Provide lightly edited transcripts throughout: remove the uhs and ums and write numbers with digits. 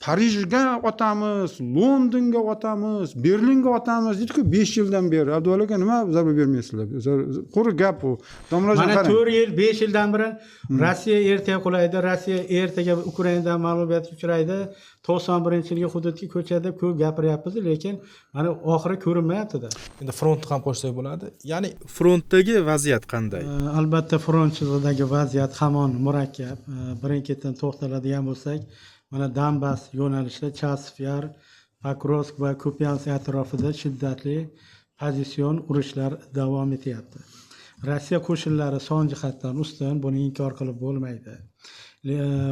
Parijga otamiz, Londonga otamiz, Berlinga otamiz deydi-ku 5 yildan beri. Abdulla aka nima zarba bermaysizlar? Quri gap u. Domlajon mana qarang. 4 yil, 5 yildan beri Rossiya ertaga qulaydi, Rossiya ertaga Ukrainadan mag'lubiyatga uchraydi, 91-yilgi hududga ko'chadi, ko'p gapiryapmiz, lekin mana oxiri ko'rinmayapti-da. Endi frontni ham qo'shsak bo'ladi. Ya'ni frontdagi vaziyat qanday? Albatta front chizig'idagi vaziyat hamon murakkab. Birin-ketin to'xtaladigan bo'lsak, mana Donbass yo'nalishida Chasiv Yar, Pokrovsk va Kupiansk atrofida shiddatli pozitsion urushlar davom etyapti. Rossiya qo'shinlari son jihatdan ustun, buni inkor qilib bo'lmaydi.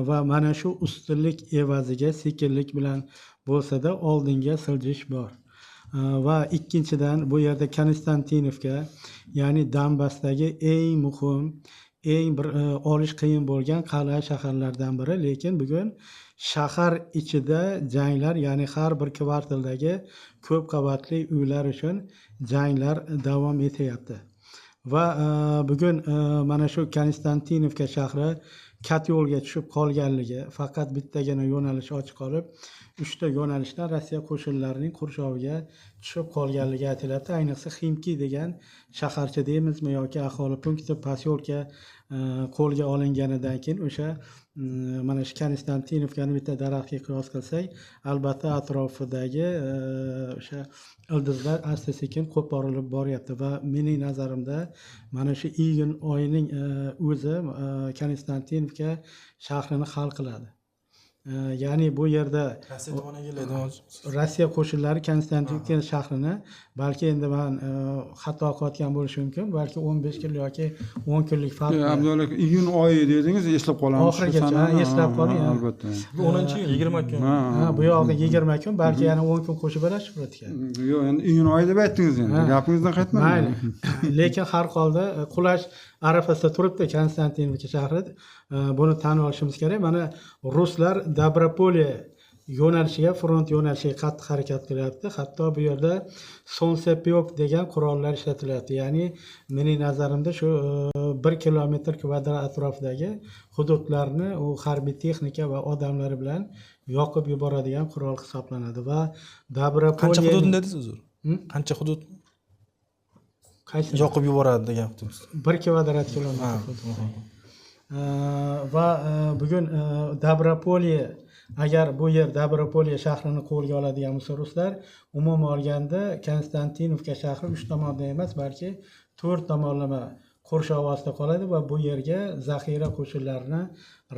Va mana shu ustunlik evaziga sekinlik bilan bo'lsa-da oldinga siljish bor. Va ikkinchidan bu yerda Konstantinovka, ya'ni Donbassdagi eng muhim, eng bir olish qiyin bo'lgan qal'a shaharlardan biri, lekin bugun shahar ichida janglar, ya'ni har bir kvartaldagi ko'p qavatli uylar uchun janglar davom etyapti. Va bugun mana shu Konstantinovka shahri Katyolga tushib qolganligi, faqat bittagina yo'nalish ochiq qolib, 3 ta yo'nalishdan Rossiya qo'shinlarining qurshoviga tushib qolganligi aytiladi. Ayniqsa Ximki degan shaharcha deymizmi yoki aholi punkti, posyolka qo'lga olinganidan keyin o'sha mana shu Konstantinovkani bitta daraxtga qiyos qilsak, albatta atrofidagi o'sha ildizlar asta-sekin qo'porilib boryapti va mening nazarimda mana shu iyun oyining o'zi Konstantinovka shahrini hal qiladi. Ya'ni bu yerda Rossiya qo'shinlari Konstantinovka shahrini balki endi men xato qilayotgan bo'lishim mumkin, balki 15 kun yoki 10 kunlik farq. Abdulla aka iyun oyi dedingiz, eslab qolamiz. Oxirigacha eslab qoling. Albatta. 10-iyun 20 kun. Bu yog'i 20 kun, balki yana 10 kun qo'shib berasiz Shuhratga. Yo'q, endi iyun oyi deb aytdingiz endi. Gapingizdan qaytmang. Mayli. Lekin har holda qulash arafasida turibdi Konstantinovka shahri. Buni tan olishimiz kerak. Mana ruslar Dabropolye yo'nalishiga, front yo'nalishiga qattiq harakat qilyapti. Hatto bu yerda Sonsepyok degan qurollar ishlatilyapti. Ya'ni mening nazarimda shu 1 kilometr kvadrat atrofidagi hududlarni u harbiy texnika va odamlari bilan yoqib yuboradigan qurol hisoblanadi va Dabropolye Qancha hududni dedingiz uzr? Qancha hudud qaysi yoqib yuboradi degan hudud? 1 kvadrat kilometr. Va bugun Dabropolye, agar bu yer Dabropolye shahrini qo'lga oladigan bo'lsa ruslar, umuman olganda Konstantinovka shahri 3 tomondan emas, balki 4 tomonlama qurshov ostida qoladi va bu yerga zaxira qo'shinlarini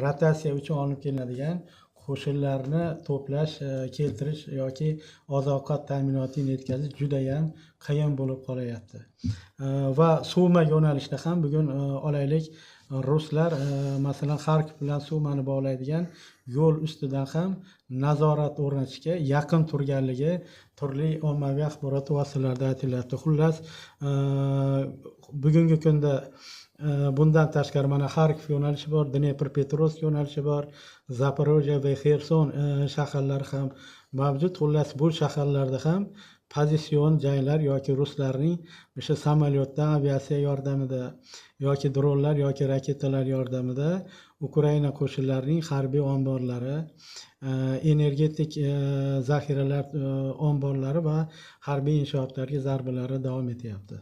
rotatsiya uchun olib kelinadigan qo'shinlarni to'plash, keltirish yoki oziq-ovqat ta'minotini yetkazish juda ham qiyin bo'lib qolyapti. Va Suma yo'nalishida ham bugun olaylik, ruslar masalan Xarkov bilan Sumani bog'laydigan yo'l ustidan ham nazorat o'rnatishga yaqin turganligi turli ommaviy axborot vositalarida aytilyapti. Xullas, bugungi kunda bundan tashqari mana Xarkov yo'nalishi bor, Dnepropetrovsk yo'nalishi bor, Zaporojye va Xerson shaharlari ham mavjud. Xullas, bu shaharlarda ham pozitsion janglar yoki ruslarning o'sha samolyotdan, aviatsiya yordamida yoki dronlar yoki raketalar yordamida Ukraina qo'shinlarining harbiy omborlari, energetik zaxiralar omborlari va harbiy inshootlarga zarbalari davom etyapti.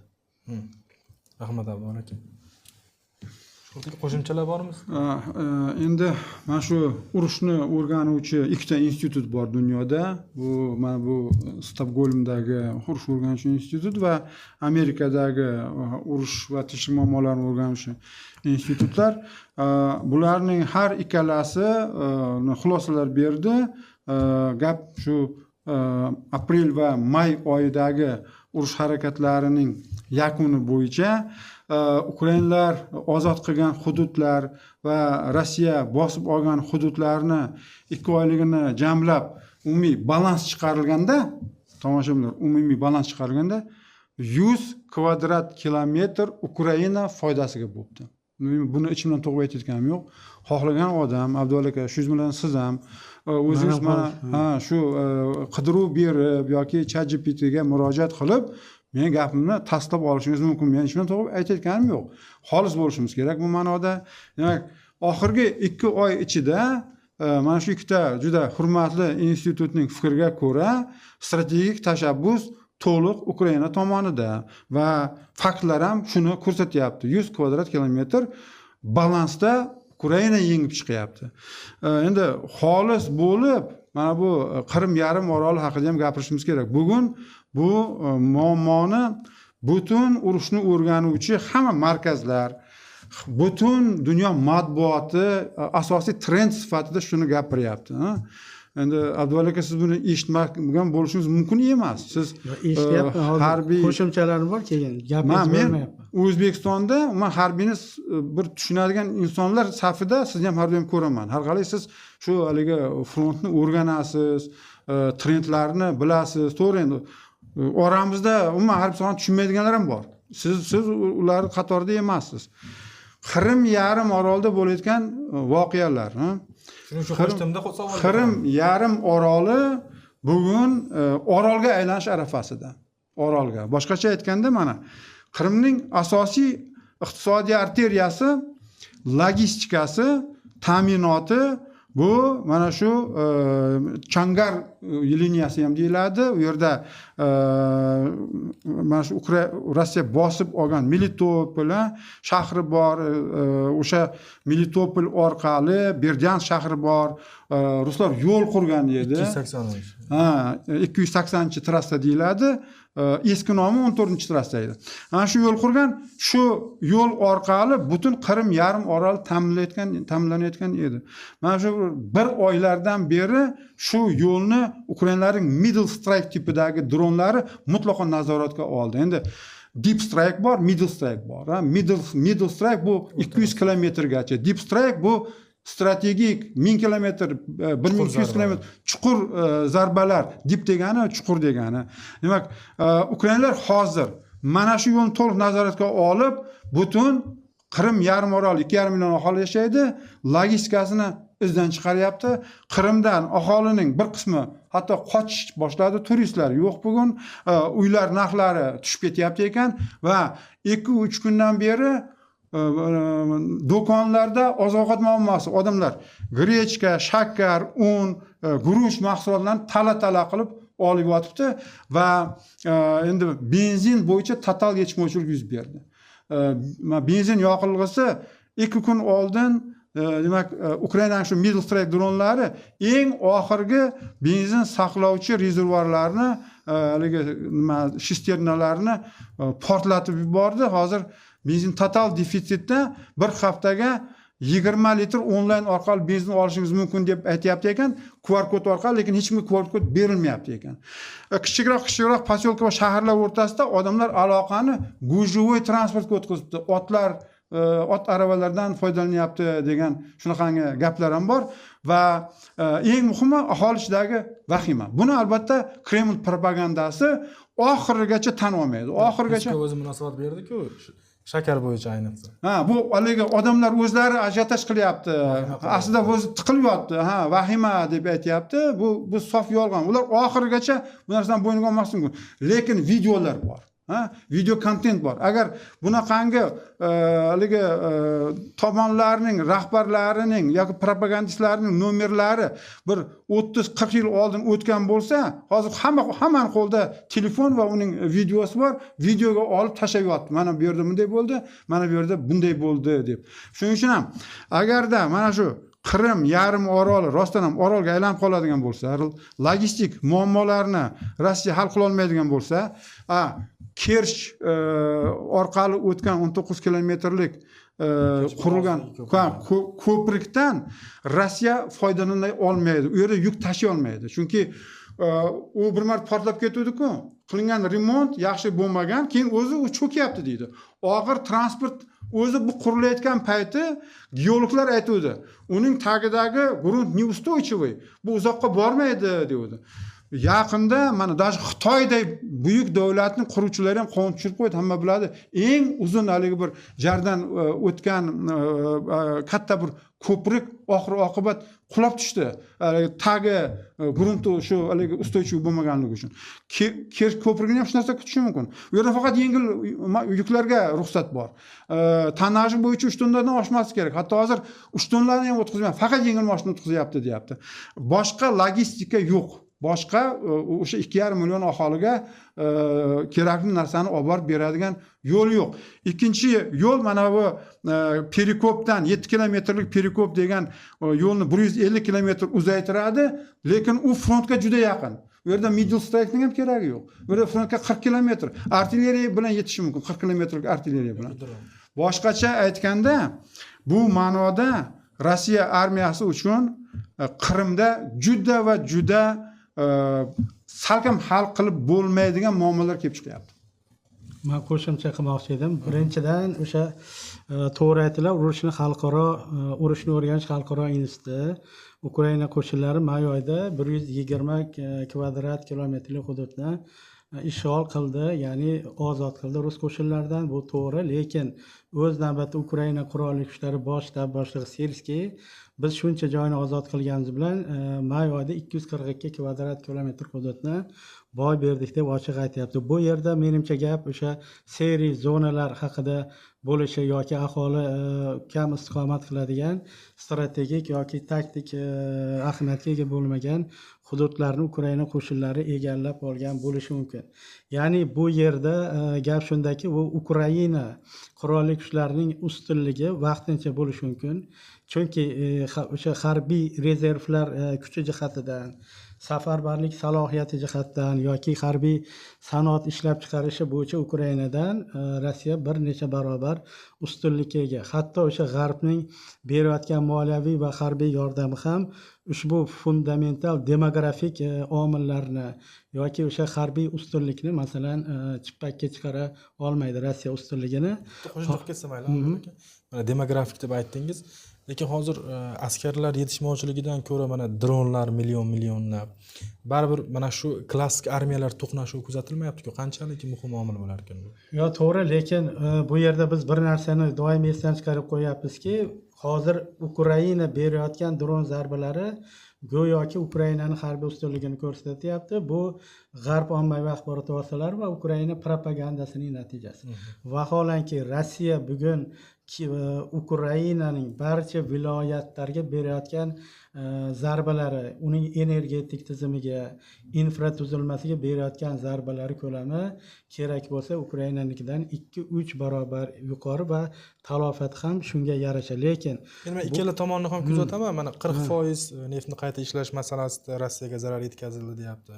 Rahmat Abdulla aka. Qo'shimchalar bormi? Endi mana shu urushni o'rganuvchi ikkita institut bor dunyoda. Bu mana bu Stokgolmdagi urush o'rganuvchi institut va Amerikadagi urush va tinchlik muammolarini o'rganuvchi institutlar. Bularning har ikkalasi xulosalar berdi. Gap shu aprel va may oyidagi urush harakatlarining yakuni bo'yicha Ukrainalar ozod qilgan hududlar va Rossiya bosib olgan hududlarni 2 oyligini jamlab umumiy balans chiqarilganda, tomoshabinlar, umumiy balans chiqarilganda 100 kvadrat kilometr Ukraina foydasiga bo'libdi. Buni ichimdan to'g'ri aytayotganim yo'q. Xohlagan odam, Abdulla aka, shu bilan siz ham o'zingiz mana shu qidiruv berib yoki ChatGPT ga murojaat qilib men gapimni tasdiqlab olishingiz mumkin. Men hech to'g'ri aytayotganim yo'q. Xolis bo'lishimiz kerak bu ma'noda. Demak, oxirgi 2 oy ichida mana shu ikkita juda hurmatli institutning fikriga ko'ra strategik tashabbus to'liq Ukraina tomonida va faktlar ham shuni ko'rsatyapti. 100 kvadrat kilometr balansda Ukraina yengib chiqyapti. Endi xolis bo'lib mana bu Qrim yarim oroli haqida ham gapirishimiz kerak. Bugun bu muammoni butun urushni o'rganuvchi hamma markazlar, butun dunyo matbuoti asosiy trend sifatida shuni gapiryapti. Endi Abduvali aka, siz buni eshitmagan bo'lishingiz mumkin emas. Siz eshityapman, harbiy qo'shimchalarim bor kelgan. Gapingiz bo'lmayapti. O'zbekistonda men harbiyni bir tushunadigan insonlar safida sizni ham har doim ko'raman. Har qalay siz shu haligi frontni o'rganasiz, trendlarni bilasiz. To'g'ri, endi oramizda umuman harbiy sohani tushunmaydiganlar ham bor. Siz ular qatorida emassiz. Qrim yarim orolida bo'layotgan voqealar, Shuning uchun qo'shtimda savol. Qrim yarim oroli bugun orolga aylanish arafasida. Orolga. Boshqacha aytganda mana Qrimning asosiy iqtisodiy arteriyasi, logistikasi, ta'minoti bu mana shu Changar liniyasi ham deyiladi. U yerda mana shu Rossiya bosib olgan Melitopol shahri bor. O'sha Melitopol orqali Berdyansk shahri bor. Ruslar yo'l qurgan edi. 280-trassa deyiladi. Eski nomi 14-trassa edi. Ana shu yo'l qurgan, shu yo'l orqali butun Qrim yarim oroli ta'minlanayotgan edi. Mana shu bir oylardan beri shu yo'lni Ukrainalarning Middle Strike tipidagi dronlari mutlaqo nazoratga oldi. Endi Deep Strike bor, Middle Strike bor. Middle Strike bu 200 kilometrgacha. Deep Strike bu strategik 1000 kilometr, 1200 kilometr chuqur zarbalar. Deep degani chuqur degani. Demak, Ukrainalar hozir mana shu yo'lni to'liq nazoratga olib, butun Qrim yarim oroli 2,5 million aholi yashaydi, logistikasini izdan chiqaryapti. Qrimdan aholining bir qismi hatto qochish boshladi, turistlar yo'q bugun. Uylar narxlari tushib ketyapti ekan va 2-3 kundan beri do'konlarda oziq-ovqat muammosi, odamlar grechka, shakar, un, guruch mahsulotlarini tala-tala qilib olib yotibdi va endi benzin bo'yicha total yetishmovchilik yuz berdi. Benzin yoqilg'isi 2 kun oldin demak Ukrainaning shu Middle Strike dronlari eng oxirgi benzin saqlovchi rezervuarlarni, haligi nima sisternalarni portlatib yubordi. Hozir benzin total defitsitda, bir haftaga 20 litr onlayn orqali benzin olishingiz mumkin deb aytayapti ekan, QR kod orqali, lekin hech kimga QR kod berilmayapti ekan. Kichikroq posyolka va shaharlar o'rtasida odamlar aloqani gujuvoy transportga o'tkazibdi. Ot aravalardan foydalanyapti degan shunaqangi gaplar ham bor va eng muhimi aholi ichidagi vahima. Buni albatta Kreml propagandasi oxirigacha tan olmaydi. Oxirigacha o'zi munosabat berdi-ku, shakar bo'yicha ayniqsa. Bu haligi odamlar o'zlari ajiotaj qilyapti. Aslida o'zi tiqilib yotdi. Vahima deb aytayapti. Bu sof yolg'on. Ular oxirigacha bu narsani bo'yniga olmaslik mumkin. Lekin videolar bor. Video kontent bor. Agar bunaqangi haligi tomonlarning rahbarlarining yoki propagandistlarning nomerlari bir 30-40 yil oldin o'tgan bo'lsa, hozir hammaning qo'lida telefon va uning videosi bor. Videoga olib tashlab yotdi. Mana bu yerda bunday bo'ldi, mana bu yerda bunday bo'ldi deb. Shuning uchun ham agarda mana shu Qrim yarim oroli rostdan ham orolga aylanib qoladigan bo'lsa, logistik muammolarni Rossiya hal qila olmaydigan bo'lsa, Kerch orqali o'tgan 19 kilometrlik qurilgan ko'prikdan Rossiya foydalana olmaydi. U yerda yuk tashiy olmaydi. Chunki u bir marta portlab ketdi-ku. Qilingan remont yaxshi bo'lmagan, keyin o'zi u cho'kyapti deydi. Og'ir transport o'zi bu qurilayotgan payti geologlar aytuvdi. Uning tagidagi grunt neustойчивый, bu uzoqqa bormaydi deydi. yaqinda mana даже Xitoydek buyuk davlatning quruvchilari ham qonun tushirib qo'ydi, hamma biladi. Eng uzun haligi bir jardan o'tgan katta bir ko'prik oxir oqibat qulab tushdi. Tagi grunti shu haligi ustuvchi bo'lmaganligi uchun. Kerch ko'prigini ham shu narsa kutishi mumkin. U yerda faqat yengil yuklarga ruxsat bor. Tonnaj bo'yicha 3 tonnadan oshmasi kerak. Hatto hozir 3 tonnani ham o'tkazmayapti, faqat yengil mashina o'tkazyapti deyapti. Boshqa logistika yo'q. Boshqa o'sha 2,5 million aholiga kerakli narsani olib borib beradigan yo'l yo'q. Ikkinchi yo'l mana bu perikopdan 7 kilometrlik perikop degan yo'lni 150 kilometr uzaytiradi, lekin u frontga juda yaqin. U yerda middle strike'ning ham keragi yo'q. U yerda frontga 40 kilometr artilleriya bilan yetishi mumkin, 40 kilometrlik artilleriya bilan. Boshqacha aytganda, bu ma'noda Rossiya armiyasi uchun Qrimda juda va juda salkam hal qilib bo'lmaydigan muammolar kelib chiqyapti. Men qo'shimcha qilmoqchi edim. Birinchidan o'sha to'g'ri aytdilar, urushni o'rganish xalqaro instituti Ukraina qo'shinlari may oyida 120 kvadrat kilometrlik hududni ishg'ol qildi, ya'ni ozod qildi rus qo'shinlaridan. Bu to'g'ri, lekin o'z navbatida Ukraina qurolli kuchlari bosh shtab boshlig'i Sirskiy biz shuncha joyni ozod qilganimiz bilan may oyida 242 kvadrat kilometr hududni boy berdik deb ochiq aytyapti. Bu yerda menimcha gap o'sha seri zonalar haqida bo'lishi yoki aholi kam istiqomat qiladigan strategik yoki taktik ahamiyatga ega bo'lmagan hududlarni Ukraina qo'shinlari egallab olgan bo'lishi mumkin. Ya'ni bu yerda gap shundaki, u Ukraina qurolli kuchlarining ustunligi vaqtincha bo'lishi mumkin. Chunki o'sha harbiy rezervlar kuchi jihatidan, safarbarlik salohiyati jihatidan yoki harbiy sanoat ishlab chiqarishi bo'yicha Ukrainadan Rossiya bir necha barobar ustunlikka ega. Hatto o'sha G'arbning berayotgan moliyaviy va harbiy yordami ham ushbu fundamental demografik omillarni yoki o'sha harbiy ustunlikni masalan chippakka chiqara olmaydi Rossiya ustunligini. Qo'shimcha qilsam mayli. Mana demografik deb aytdingiz. Lekin hozir askarlar yetishmovchiligidan ko'ra mana dronlar millionlab. Baribir mana shu klassik armiyalar to'qnashuvi kuzatilmayapti-ku, qanchalik muhim omil bo'lar ekan bu? Yo, to'g'ri, lekin bu yerda biz bir narsani doim esdan chiqarib qo'yapmizki, hozir Ukraina berayotgan dron zarbalari go'yoki Ukrainaning harbiy ustunligini ko'rsatyapti. Bu G'arb ommaviy axborot vositalari va Ukraina propagandasining natijasi. Vaholanki Rossiya bugun Ukrainaning barcha viloyatlariga berayotgan zarbalari, uning energetik tizimiga, infratuzilmasiga berayotgan zarbalari ko'lami kerak bo'lsa Ukrainanikidan 2-3 barobar yuqori va talofat ham shunga yarasha. Lekin men ikkala tomonni ham kuzataman. Mana 40% neftni qayta ishlash masalasida Rossiyaga zarar yetkazildi deyapti.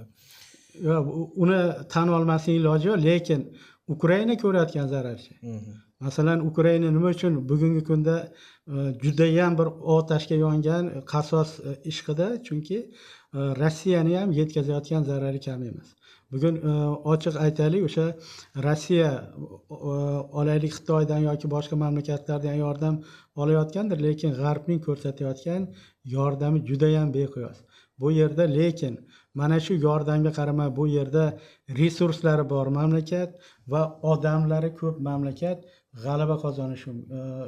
Yo'q, uni tan olmasning iloji yo'q, lekin Ukraina ko'rayotgan zararchi. Masalan, Ukraina nima uchun bugungi kunda juda ham bir otashga yongan qasos ishqida? Chunki Rossiyani ham yetkazayotgan zarari kam emas. Bugun ochiq aytaylik, o'sha Rossiya olaylik Xitoydan yoki boshqa mamlakatlardan yordam olayotgandir, lekin G'arbning ko'rsatayotgan yordami juda ham beqiyos. Bu yerda lekin mana shu yordamga qaramay bu yerda resurslari bor mamlakat va odamlari ko'p mamlakat g'alaba qozonishi,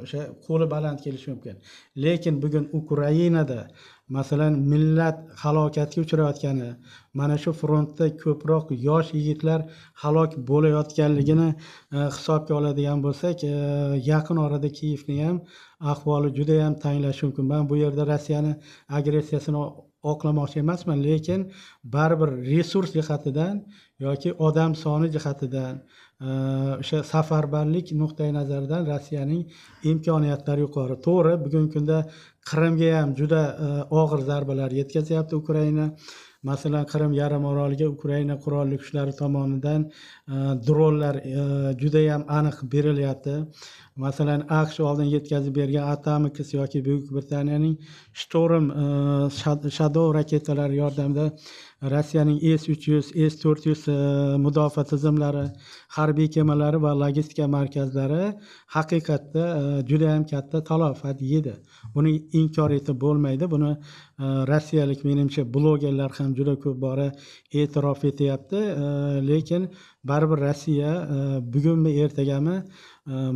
o'sha qo'li baland kelishi mumkin. Lekin bugun Ukrainada masalan millat halokatga uchrayotgani, mana shu frontda ko'proq yosh yigitlar halok bo'layotganligini hisobga oladigan bo'lsak, yaqin orada Kiyevning ham ahvoli juda ham tanglashi mumkin. Men bu yerda Rossiyani agressiyasini oqlamoqchi emasman, lekin baribir resurs jihatidan yoki odam soni jihatidan o'sha safarbarlik nuqtai nazaridan Rossiyaning imkoniyatlari yuqori. To'g'ri, bugungi kunda Qrimga ham juda og'ir zarbalar yetkazyapti Ukraina. Masalan, Qrim yarim oroliga Ukraina qurolli kuchlari tomonidan dronlar juda ham aniq berilyapti. Masalan, AQSh oldin yetkazib bergan Atomix yoki Buyuk Britaniyaning Storm Shadow raketalari yordamida Rossiyaning S-300, S-400 mudofaa tizimlari, harbiy kemalari va logistika markazlari haqiqatda juda ham katta talofat yedi. Buni inkor etib bo'lmaydi. Buni rossiyalik menimcha blogerlar ham juda ko'p bora e'tirof etyapti. Lekin baribir Rossiya bugunmi ertagami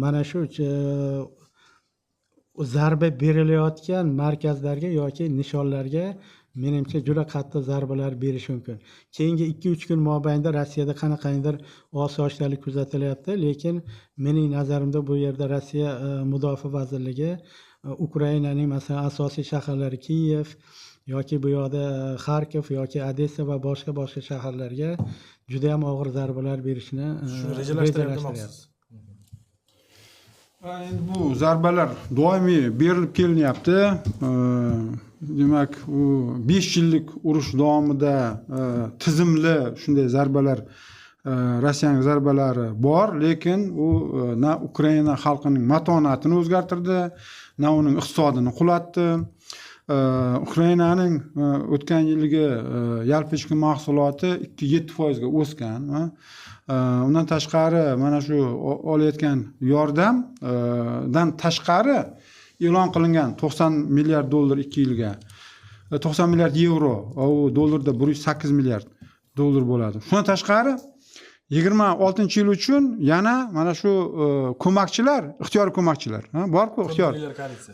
mana shu zarba berilayotgan markazlarga yoki nishonlarga menimcha juda qattiq zarbalar berishi mumkin. Keyingi 2-3 kun mobaynida Rossiyada qanaqangidir osoyishtalik kuzatilyapti, lekin mening nazarimda bu yerda Rossiya mudofaa vazirligi Ukrainaning masalan asosiy shaharlari Kiyev yoki bu yoqda Xarkov yoki Odessa va boshqa shaharlarga juda ham og'ir zarbalar berishni shuni rejalashtiryapti. Endi bu zarbalar doimiy berilib kelinyapti. Demak, u 5 yillik urush davomida tizimli shunday zarbalar, Rossiyaning zarbalari bor, lekin u na Ukraina xalqining matonatini o'zgartirdi, na uning iqtisodini qulatdi. Ukrainaning o'tgan yilgi yalpi ichki mahsuloti 2-7% ga o'sgan. Undan tashqari mana shu olayotgan yordamdan tashqari e'lon qilingan 90 milliard dollar 2 yilga 90 milliard yevro, u dollarda 108 milliard dollar bo'ladi. Shundan tashqari 26-yil uchun yana mana shu ko'makchilar, ixtiyoriy ko'makchilar, bor-ku ixtiyor.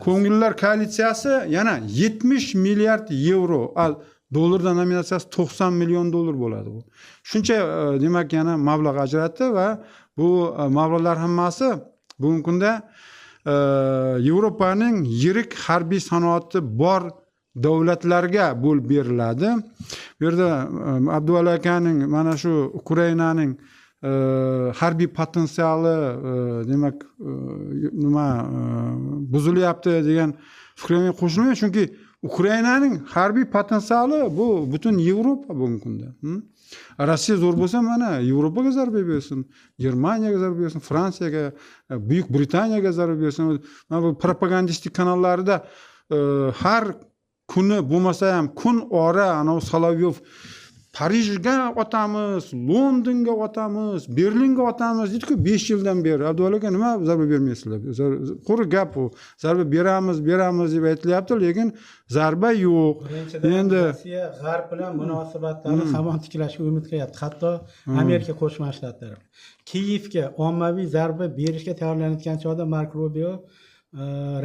Ko'ngillilar koalitsiyasi yana 70 milliard yevro, dollarda nominatsiyasi 90 million dollar bo'ladi bu. Shuncha demak yana mablag' ajratdi va bu mablag'lar hammasi bugungi kunda Yevropaning yirik harbiy sanoati bor davlatlarga bo'lib beriladi. Bu yerda Abduvali akaning mana shu Ukrainaning harbiy potensiali demak nima buzilyapti degan fikrga qo'shilmayman, chunki Ukrainaning harbiy potensiali bu butun Yevropa bugungi kunda. Rossiya zo'r bo'lsa, mana Yevropaga zarba bersin, Germaniyaga zarba bersin, Fransiyaga, Buyuk Britaniyaga zarba bersin. Mana bu propagandistik kanallarda har kuni bo'lmasa ham kun ora ana Solovyov Parijga otamiz, Londonga otamiz, Berlinga otamiz deydi-ku 5 yildan beri. Abduvali aka nima zarba bermaysizlar? Quri gap u. Zarba beramiz deb aytilyapti, lekin zarba yo'q. Endi Rossiya G'arb bilan munosabatlarni hamon tiklashga umid qilyapti. Hatto Amerika Qo'shma Shtatlari Kiyevga ommaviy zarba berishga tayyorlanayotgan chog'da Mark Rubio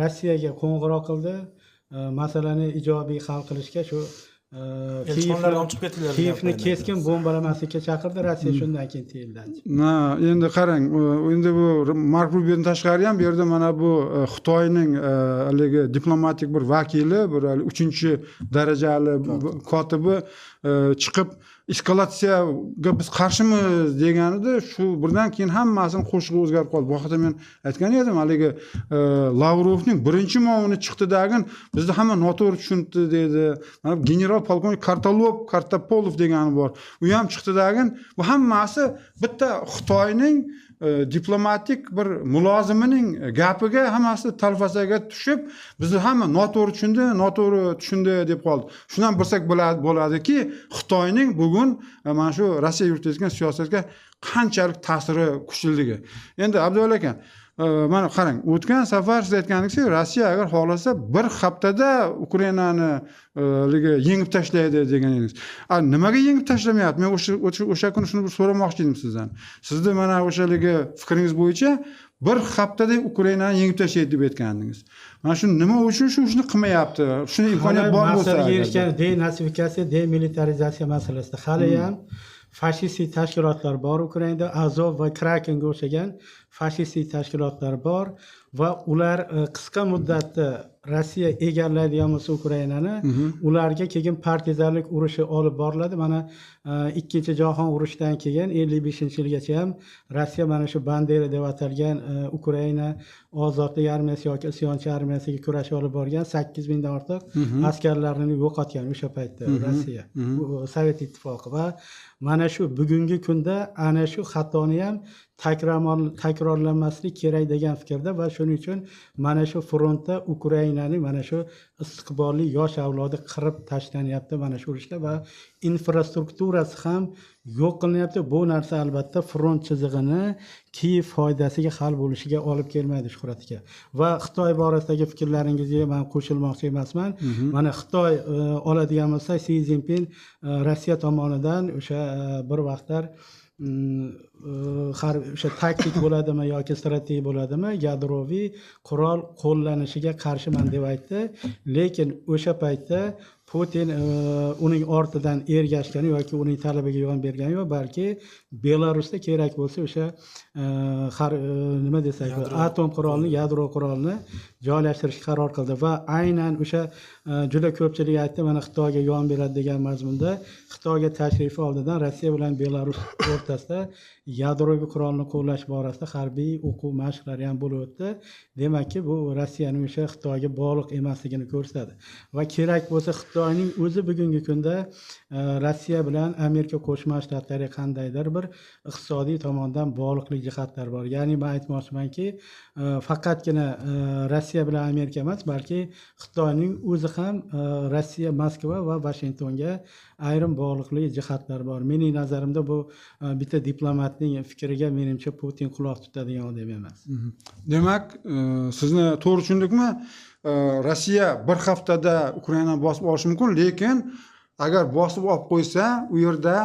Rossiyaga qo'ng'iroq qildi. Masalani ijobiy hal qilishga shu Kiyevni keskin bombalamaslikka chaqirdi. Rossiya shundan keyin tiyildi. Endi qarang, endi bu Mark Rubiodan tashqari ham bu yerda mana bu Xitoyning haligi diplomatik bir vakili, bir 3-darajali kotibi chiqib eskalatsiyaga biz qarshimiz deganida shu birdan keyin hammasini qo'shig'i o'zgarib qoldi. Bu haqida men aytgan edim, haligi Lavrovning birinchi muavini chiqdidagin bizda hamma noto'g'ri tushunibdi dedi. Mana general polkovnik Kartapolov degani bor. U ham chiqdidagin bu hammasi bitta Xitoyning diplomatik bir mulozimining gapiga hammasi talfasaga tushib, bizni hamma noto'g'ri tushundi deb qoldi. Shundan bilsak bo'ladiki, Xitoyning bugun mana shu Rossiya yuritayotgan siyosatga qanchalik ta'siri kuchliligi. Endi Abduvali aka, mana qarang, o'tgan safar siz aytgandek, Rossiya agar xohlasa bir haftada Ukrainani yengib tashlaydi degan edingiz. Nimaga yengib tashlamayapti? Men o'sha kuni shuni so'ramoqchi edim sizdan. Sizni mana o'shaligi fikringiz bo'yicha bir haftada Ukrainani yengib tashlaydi deb aytgandingiz. Mana shu nima uchun shu ishni qilmayapti? Shuni imkoniyat bor bo'lsa, erishgan denasifikatsiya, demilitarizatsiya masalasida hali ham fashistik tashkilotlar bor Ukrainada, Azov va Krakenga o'xshagan fashistik tashkilotlar bor va ular qisqa muddatda Rossiya egallaydigan bo'lsa Ukrainani, ularga keyin partizanlik urushi olib boriladi. Mana ikkinchi jahon urushidan keyin 55-yilgacha ham Rossiya mana shu Bandera deb atalgan Ukraina ozodlik armiyasi yoki isyonchi armiyasiga kurash olib borgan 8000 dan ortiq askarlarini yo'qotgan o'sha paytda Rossiya, Sovet ittifoqi va mana shu bugungi kunda ana shu xatoni ham takrorlanmasligi kerak degan fikrda va shuning uchun mana shu frontda Ukrainani mana shu istiqbolli yosh avlodi qirib tashlanyapti mana shu urushda va infrastrukturasi ham yo'q qilinyapti. Bu narsa albatta front chizig'ini Kiyev foydasiga hal bo'lishiga olib kelmaydi Shuhrat aka. Va Xitoy borasidagi fikrlaringizga men qo'shilmoqchi emasman. Mana Xitoy oladigan bo'lsa, Si Zinpin Rossiya tomonidan o'sha bir vaqtlar o'sha taktik bo'ladimi yoki strategik bo'ladimi yadroviy qurol qo'llanishiga qarshiman deb aytdi. Lekin o'sha paytda Putin uning ortidan ergashgani yoki uning talabiga yon bergani yo'q, balki Belarusda kerak bo'lsa o'sha nima desak, atom qurolini, yadro qurolini joylashtirishga qaror qildi va aynan o'sha juda ko'pchilik aytdi, mana Xitoyga yon beradi degan mazmunda Xitoyga tashrifi oldidan Rossiya bilan Belarus o'rtasida yadroviy qurolni qo'llash borasida harbiy o'quv mashqlari ham bo'lib o'tdi. Demakki, bu Rossiyaning o'sha Xitoyga bog'liq emasligini ko'rsatadi. Va kerak bo'lsa Xitoyning o'zi bugungi kunda Rossiya bilan Amerika Qo'shma Shtatlariga qandaydir bir iqtisodiy tomondan bog'liqlik jihatlar bor. Ya'ni men aytmoqchimanki, faqatgina Rossiya bilan Amerika emas, balki Xitoyning o'zi ham Rossiya, Moskva va Vashingtonga ayrim bog'liqlik jihatlar bor. Mening nazarimda bu bitta diplomatning fikriga menimcha Putin quloq tutadigan odam emas. Demak, sizni to'g'ri tushundikmi? Rossiya bir haftada Ukrainani bosib olishi mumkin, lekin agar bosib olib qo'ysa, u yerda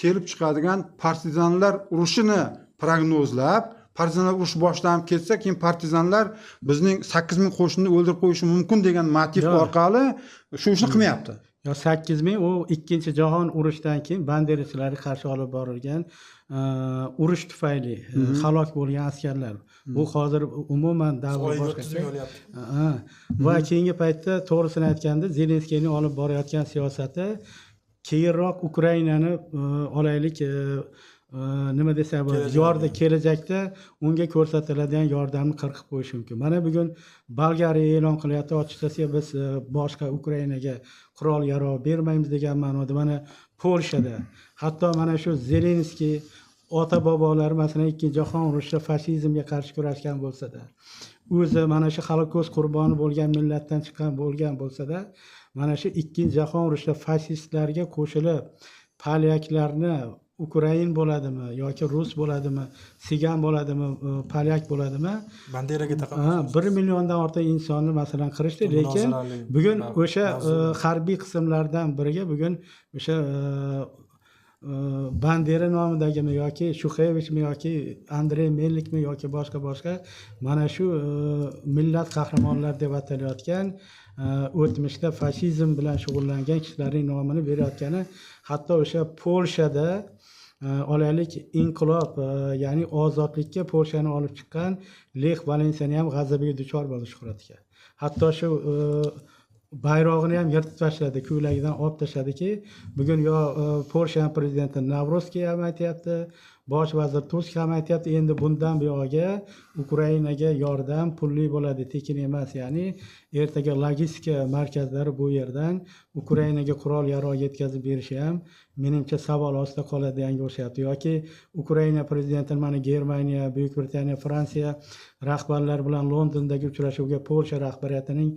kelib chiqadigan partizanlar urushini prognozlab, partizanlar urushi boshlanib ketsa, keyin partizanlar bizning 8000 qo'shinni o'ldirib qo'yishi mumkin degan motiv orqali shu ishni qilmayapti. Yo 8000 u ikkinchi jahon urushidan keyin banderachilarga qarshi olib borilgan urush tufayli halok bo'lgan askarlar. Bu hozir umuman davr boshqacha. Va keyingi paytda to'g'risini aytganda Zelenskiyning olib borayotgan siyosati keyinroq Ukrainani olaylik nima desa bo'ladi, yorda kelajakda unga ko'rsatiladigan yordamni qirqib qo'yish mumkin. Mana bugun Bolgariya e'lon qilyapti, ochiqchasiga biz boshqa Ukrainaga qurol yarog' bermaymiz degan ma'noda. Mana Polshada hatto mana shu Zelenskiy ota bobolari masalan ikkinchi jahon urushida fashizmga qarshi kurashgan bo'lsa-da, o'zi mana shu Holokost qurboni bo'lgan millatdan chiqqan bo'lgan bo'lsa-da, mana shu ikkinchi jahon urushida fashistlarga qo'shilib polyaklarni Ukrain bo'ladimi yoki rus bo'ladimi, sigan bo'ladimi, polyak bo'ladimi, banderaga taqab 1 milliondan ortiq insonni masalan qirishdi, lekin bugun o'sha harbiy qismlardan biriga bugun o'sha Bandera nomidagimi yoki Shuxevichmi yoki Andrey Melnikmi yoki boshqa mana shu millat qahramonlar deb atalayotgan o'tmishda fashizm bilan shug'ullangan kishilarning nomini berayotgani, hatto o'sha Polshada olaylik inqilob, ya'ni ozodlikka Polshani olib chiqqan Lech Valensiyani ham g'azabiga duchor bo'ldi Shuhrat aka. Hatto shu bayrog'ini ham yirtib tashladi, ko'ylagidan olib tashladiki, bugun yo Polsha prezidenti Navrozskiy ham aytyapti, bosh vazir Tusk ham aytyapti, endi bundan buyog'iga Ukrainaga yordam pulli bo'ladi, tekin emas. Ya'ni ertaga logistika markazlari bu yerdan Ukrainaga qurol yarog' yetkazib berishi ham menimcha savol ostida qoladiganga o'xshayapti. Yoki Ukraina prezidenti mana Germaniya, Buyuk Britaniya, Fransiya rahbarlari bilan Londondagi uchrashuvga Polsha rahbariyatining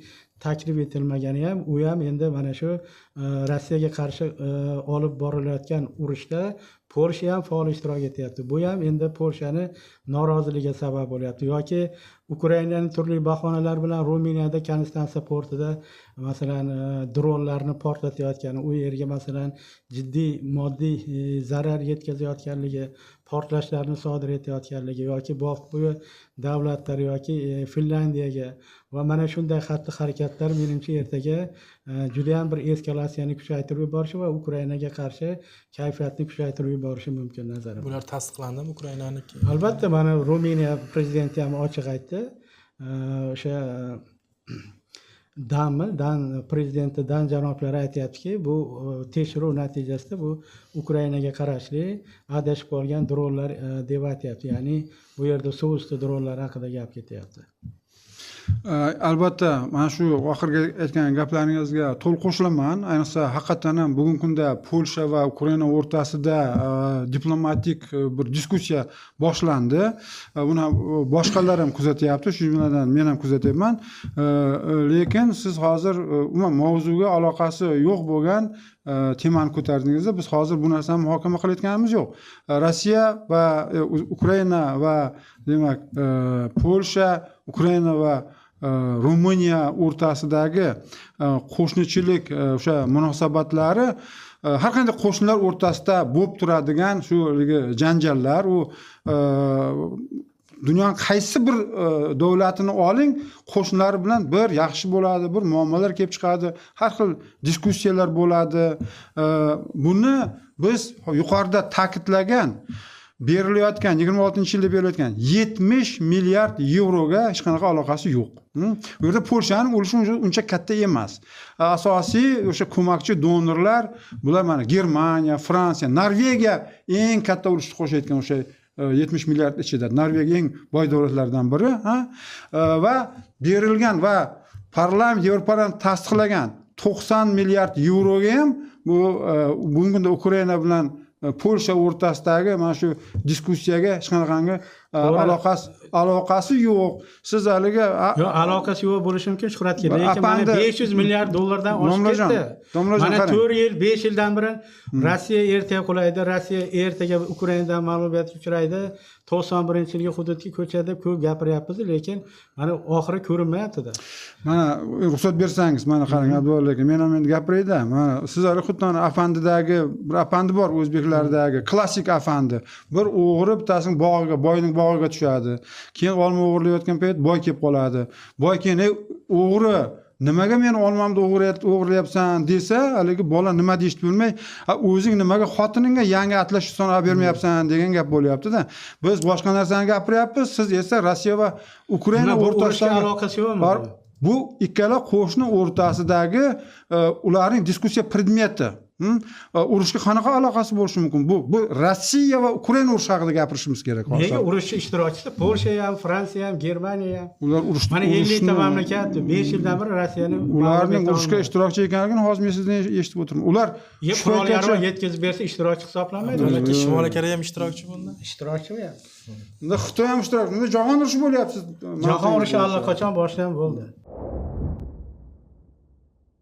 taklif etilmagani ham, u ham endi mana shu Rossiyaga qarshi olib borilayotgan urushda Polsha ham faol ishtirok etyapti. Bu ham endi Polshani noroziligiga sabab bo'lyapti. Yoki Ukrainaning turli bahonalar bilan Ruminiyada Konstansa portida masalan dronlarni portlatayotgani, u yerga masalan jiddiy moddiy zarar yetkazayotganligi, portlashlarni sodir etayotganligi yoki Bofbo'yi davlatlar yoki Finlandiyaga va mana shunday xatti-harakatlar menimcha ertaga juda ham bir eskalatsiyani kuchaytirib yuborishi va Ukrainaga qarshi kayfiyatni kuchaytirib yuborishi mumkin nazarimda. Bular tasdiqlandimi Ukrainaniki? Albatta, mana Ruminiya prezidenti ham ochiq aytdi. O'sha Dan prezidenti Dan janoblari aytayaptiki, bu tekshiruv natijasida bu Ukrainaga qarashli adashib qolgan dronlar deb aytayapti. Ya'ni bu yerda suv usti dronlar haqida gap ketyapti. Albatta, mana shu oxirgi aytgan gaplaringizga to'liq qo'shilaman. Ayniqsa, haqiqatan ham bugungi kunda Polsha va Ukraina o'rtasida diplomatik bir diskussiya boshlandi. Buni boshqalar ham kuzatyapti, shu jumladan men ham kuzatyapman. Lekin siz hozir umuman mavzuga aloqasi yo'q bo'lgan temani ko'tardingiz. Biz hozir bu narsani muhokama qilayotganimiz yo'q. Rossiya va Ukraina va demak Polsha, Ukraina va Ruminiya o'rtasidagi qo'shnichilik o'sha munosabatlari har qanday qo'shnilar o'rtasida bo'lib turadigan shu janjallar, u dunyoning qaysi bir davlatini oling, qo'shnilari bilan bir yaxshi bo'ladi, bir muammolar kelib chiqadi, har xil diskussiyalar bo'ladi. Buni biz yuqorida ta'kidlagan berilayotgan 26-yilda berilayotgan 70 milliard yevroga hech qanaqa aloqasi yo'q. Bu yerda Polshaning ulushi uncha katta emas. Asosiy o'sha ko'makchi donorlar bular mana Germaniya, Fransiya, Norvegiya eng katta ulushni qo'shayotgan o'sha 70 milliard ichida. Norvegiya eng boy davlatlardan biri, va berilgan va parlament Yevropadan tasdiqlagan 90 milliard yevroga ham bu bugungi kunda Ukraina bilan Polsha o'rtasidagi mana shu diskussiyaga hech qanaqangi aloqasi yo'q. Siz haliga yo'q, aloqasi yo'q bo'lishi mumkin Shuhrat aka, lekin mana 500 milliard dollardan oshib ketdi. Mana 4 yil, 5 yildan beri Rossiya ertaga qulaydi, Rossiya ertaga Ukrainadan mag'lubiyatga uchraydi, 91-yilga hududga ko'chadi, ko'p gapiryapmiz, lekin mana oxiri ko'rinmayapti-da. Mana ruxsat bersangiz, mana qarang Abdulla aka, men ham endi gapirayda. Mana sizlar xuddi afandidagi bir afandi bor, o'zbeklardagi klassik afandi. Bir o'g'ri bittasining bog'iga, boyning bog'iga tushadi. Keyin olma o'g'irlayotgan payt boy kelib qoladi. Boy keyin o'g'ri nimaga meni olmamni o'g'irlayapsan desa, haligi bola nima deyishni bilmay, o'zing nimaga xotiningga yangi atlash ustini olib bermayapsan degan gap bo'lyapti-da. Biz boshqa narsani gapiryapmiz, siz esa Rossiya va Ukraina o'rtasidagi aloqasi yo'qmi? Bu ikkala qo'shni o'rtasidagi ularning diskussiya predmeti. Urushga qanaqa aloqasi bo'lishi mumkin? Bu Rossiya va Ukraina urushi haqida gapirishimiz kerak. Nega urush ishtirokchisi Polsha ham, Fransiya ham, Germaniya ham. Ular urushni mana 50 ta mamlakat 5 yildan beri Rossiyani ularning urushga ishtirokchi ekanligini hozir men sizdan eshitib o'tirman. Ular qurol-yarog' yetkazib bersa ishtirokchi hisoblanmaydi. Shimoliy Koreya ham ishtirokchi bunda. Ishtirokchimi ham? Unda Xitoy ham ishtirokchi. Unda jahon urushi bo'lyapti. Jahon urushi allaqachon boshlanib bo'ldi.